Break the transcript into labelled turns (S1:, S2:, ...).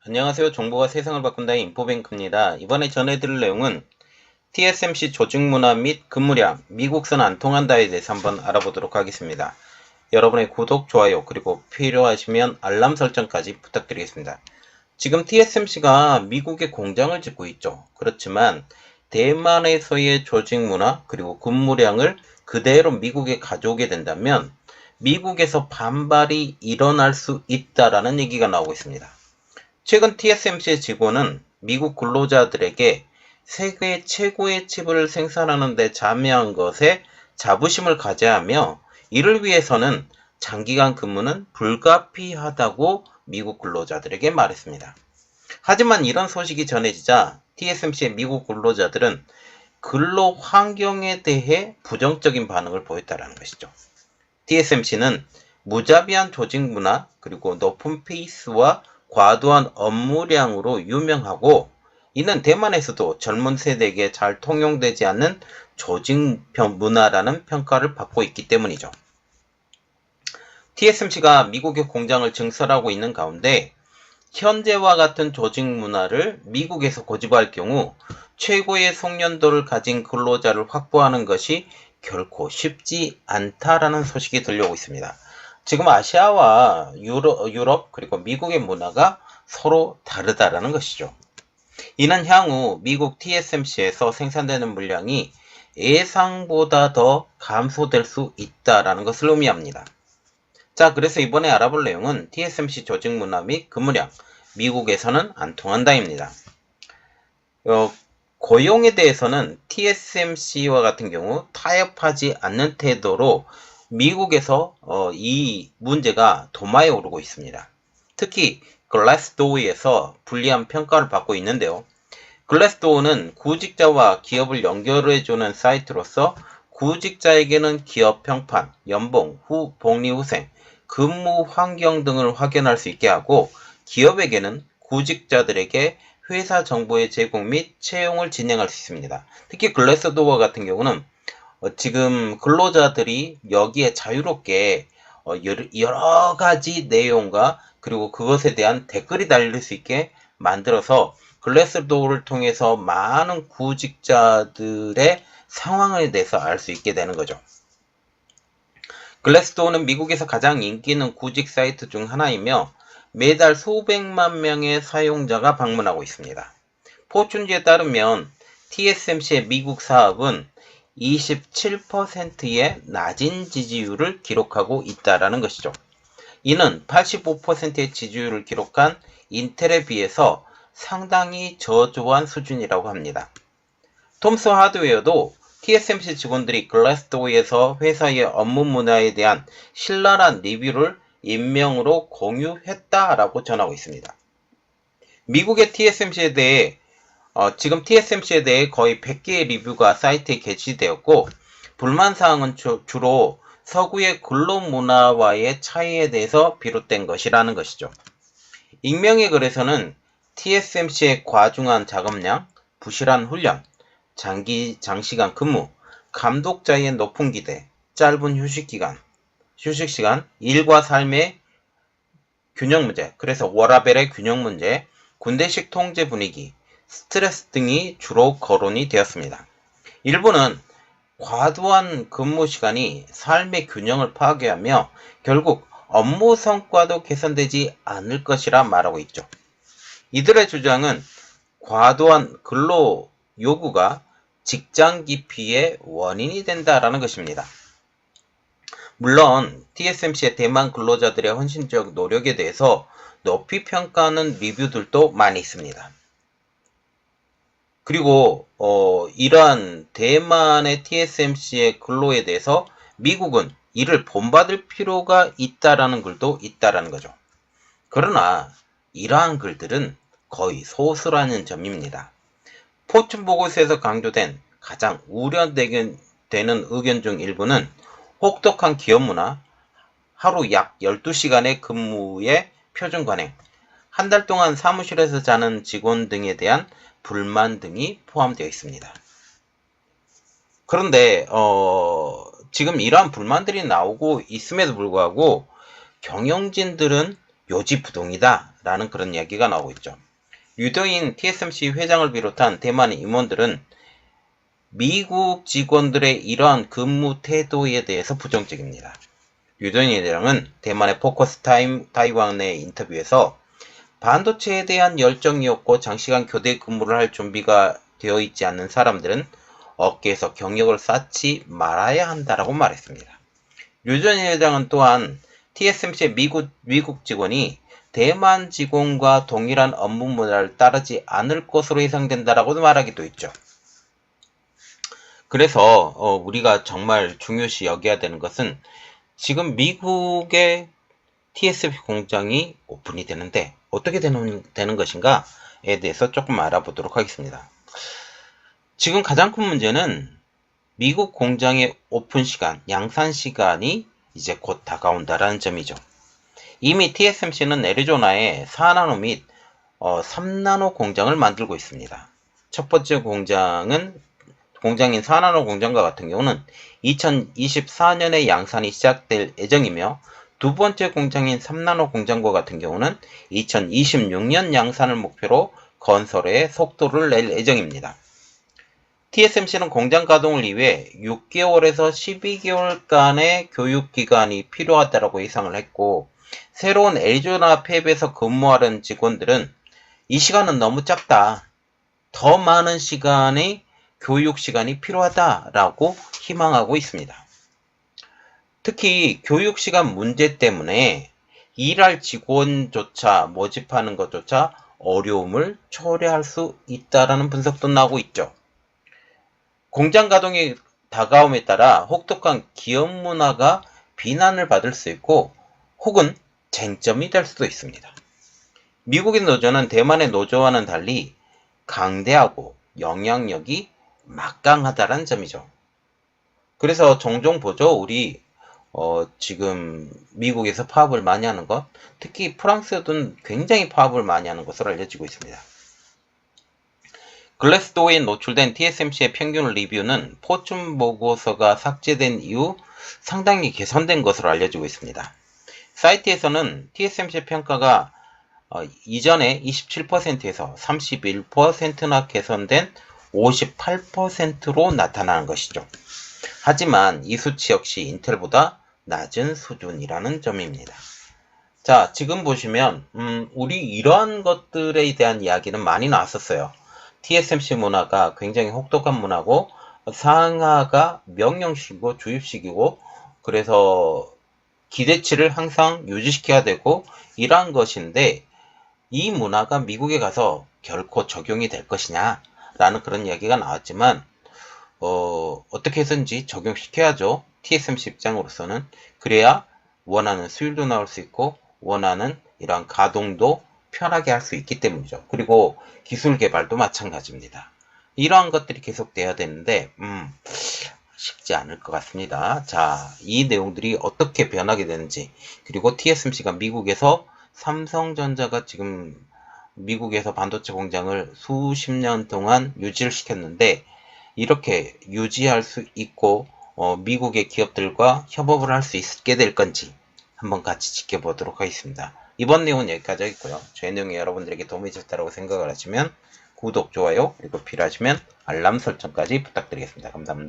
S1: 안녕하세요. 정보가 세상을 바꾼다의 인포뱅크입니다. 이번에 전해드릴 내용은 TSMC 조직문화 및 근무량, 미국선 안 통한다에 대해서 한번 알아보도록 하겠습니다. 여러분의 구독, 좋아요, 그리고 필요하시면 알람 설정까지 부탁드리겠습니다. 지금 TSMC가 미국에 공장을 짓고 있죠. 그렇지만 대만에서의 조직문화 그리고 근무량을 그대로 미국에 가져오게 된다면 미국에서 반발이 일어날 수 있다라는 얘기가 나오고 있습니다. 최근 TSMC의 직원은 미국 근로자들에게 세계 최고의 칩을 생산하는 데 참여한 것에 자부심을 가져야 하며 이를 위해서는 장기간 근무는 불가피하다고 미국 근로자들에게 말했습니다. 하지만 이런 소식이 전해지자 TSMC의 미국 근로자들은 근로 환경에 대해 부정적인 반응을 보였다는 것이죠. TSMC는 무자비한 조직 문화 그리고 높은 페이스와 과도한 업무량으로 유명하고 이는 대만에서도 젊은 세대에게 잘 통용되지 않는 조직 문화라는 평가를 받고 있기 때문이죠. TSMC가 미국의 공장을 증설하고 있는 가운데 현재와 같은 조직 문화를 미국에서 고집할 경우 최고의 숙련도를 가진 근로자를 확보하는 것이 결코 쉽지 않다라는 소식이 들려오고 있습니다. 지금 아시아와 유럽 그리고 미국의 문화가 서로 다르다라는 것이죠. 이는 향후 미국 TSMC에서 생산되는 물량이 예상보다 더 감소될 수 있다라는 것을 의미합니다. 자, 그래서 이번에 알아볼 내용은 TSMC 조직 문화 및 근무량, 미국에서는 안 통한다입니다. 고용에 대해서는 TSMC와 같은 경우 타협하지 않는 태도로 미국에서 이 문제가 도마에 오르고 있습니다. 특히 글래스도어에서 불리한 평가를 받고 있는데요. 글래스도어는 구직자와 기업을 연결해주는 사이트로서 구직자에게는 기업 평판, 연봉, 복리 후생, 근무 환경 등을 확인할 수 있게 하고 기업에게는 구직자들에게 회사 정보의 제공 및 채용을 진행할 수 있습니다. 특히 글래스도어 같은 경우는 지금 근로자들이 여기에 자유롭게 여러 가지 내용과 그리고 그것에 대한 댓글이 달릴 수 있게 만들어서 글래스도어를 통해서 많은 구직자들의 상황에 대해서 알 수 있게 되는 거죠. 글래스도어는 미국에서 가장 인기 있는 구직 사이트 중 하나이며 매달 수백만 명의 사용자가 방문하고 있습니다. 포춘지에 따르면 TSMC의 미국 사업은 27%의 낮은 지지율을 기록하고 있다는 것이죠. 이는 85%의 지지율을 기록한 인텔에 비해서 상당히 저조한 수준이라고 합니다. 톰슨 하드웨어도 TSMC 직원들이 글래스도어에서 회사의 업무 문화에 대한 신랄한 리뷰를 익명으로 공유했다라고 전하고 있습니다. 미국의 TSMC에 대해 지금 TSMC에 대해 거의 100개의 리뷰가 사이트에 게시되었고 불만사항은 주로 서구의 근로 문화와의 차이에 대해서 비롯된 것이라는 것이죠. 익명의 글에서는 TSMC의 과중한 작업량, 부실한 훈련, 장시간 근무, 감독자의 높은 기대, 짧은 휴식시간, 일과 삶의 균형 문제, 그래서 워라밸의 균형 문제, 군대식 통제 분위기, 스트레스 등이 주로 거론이 되었습니다. 일부는 과도한 근무 시간이 삶의 균형을 파괴하며 결국 업무 성과도 개선되지 않을 것이라 말하고 있죠. 이들의 주장은 과도한 근로 요구가 직장 기피의 원인이 된다라는 것입니다. 물론 TSMC의 대만 근로자들의 헌신적 노력에 대해서 높이 평가하는 리뷰들도 많이 있습니다. 그리고 이러한 대만의 TSMC의 근로에 대해서 미국은 이를 본받을 필요가 있다라는 글도 있다라는 거죠. 그러나 이러한 글들은 거의 소수라는 점입니다. 포춘 보고서에서 강조된 가장 우려되는 의견 중 일부는 혹독한 기업 문화, 하루 약 12시간의 근무의 표준 관행, 한 달 동안 사무실에서 자는 직원 등에 대한 불만 등이 포함되어 있습니다. 그런데 지금 이러한 불만들이 나오고 있음에도 불구하고 경영진들은 요지부동이다 라는 그런 이야기가 나오고 있죠. 유도인 TSMC 회장을 비롯한 대만의 임원들은 미국 직원들의 이러한 근무 태도에 대해서 부정적입니다. 유도인 회장은 대만의 포커스 타이완의 인터뷰에서 반도체에 대한 열정이 없고 장시간 교대 근무를 할 준비가 되어 있지 않는 사람들은 업계에서 경력을 쌓지 말아야 한다라고 말했습니다. 유도인 회장은 또한 TSMC의 미국 직원이 대만 직원과 동일한 업무 문화를 따르지 않을 것으로 예상된다라고 말하기도 했죠. 그래서 우리가 정말 중요시 여겨야 되는 것은 지금 미국의 TSMC 공장이 오픈이 되는데 어떻게 되는 것인가에 대해서 조금 알아보도록 하겠습니다. 지금 가장 큰 문제는 미국 공장의 오픈 시간, 양산 시간이 이제 곧 다가온다라는 점이죠. 이미 TSMC는 애리조나에 4나노 및 3나노 공장을 만들고 있습니다. 첫 번째 공장인 4나노 공장과 같은 경우는 2024년에 양산이 시작될 예정이며 두 번째 공장인 3나노 공장과 같은 경우는 2026년 양산을 목표로 건설에 속도를 낼 예정입니다. TSMC는 공장 가동을 위해 6개월에서 12개월간의 교육기간이 필요하다고 예상을 했고, 새로운 애리조나 팹에서 근무하는 직원들은 이 시간은 너무 짧다, 더 많은 시간의 교육 시간이 필요하다라고 희망하고 있습니다. 특히 교육 시간 문제 때문에 일할 직원조차 모집하는 것조차 어려움을 초래할 수 있다라는 분석도 나오고 있죠. 공장 가동이 다가옴에 따라 혹독한 기업 문화가 비난을 받을 수 있고 혹은 쟁점이 될 수도 있습니다. 미국의 노조는 대만의 노조와는 달리 강대하고 영향력이 막강하다는 점이죠. 그래서 종종 보죠. 우리 지금 미국에서 파업을 많이 하는 것, 특히 프랑스도 굉장히 파업을 많이 하는 것으로 알려지고 있습니다. 글래스도어에 노출된 TSMC의 평균 리뷰는 포춘 보고서가 삭제된 이후 상당히 개선된 것으로 알려지고 있습니다. 사이트에서는 TSMC 평가가 이전에 27%에서 31%나 개선된 58%로 나타나는 것이죠. 하지만 이 수치 역시 인텔보다 낮은 수준이라는 점입니다. 자, 지금 보시면 우리 이러한 것들에 대한 이야기는 많이 나왔었어요. TSMC 문화가 굉장히 혹독한 문화고 상하가 명령식이고 주입식이고 그래서 기대치를 항상 유지시켜야 되고 이러한 것인데 이 문화가 미국에 가서 결코 적용이 될 것이냐 라는 그런 이야기가 나왔지만 어떻게 해서든지 적용시켜야죠. TSMC 입장으로서는. 그래야 원하는 수율도 나올 수 있고 원하는 이러한 가동도 편하게 할 수 있기 때문이죠. 그리고 기술 개발도 마찬가지입니다. 이러한 것들이 계속돼야 되는데 쉽지 않을 것 같습니다. 자, 이 내용들이 어떻게 변하게 되는지 그리고 TSMC가 미국에서 삼성전자가 지금 미국에서 반도체 공장을 수십 년 동안 유지를 시켰는데 이렇게 유지할 수 있고 미국의 기업들과 협업을 할 수 있게 될 건지 한번 같이 지켜보도록 하겠습니다. 이번 내용은 여기까지 하겠고요. 제 내용이 여러분들에게 도움이 됐다고 생각을 하시면 구독, 좋아요, 그리고 필요하시면 알람 설정까지 부탁드리겠습니다. 감사합니다.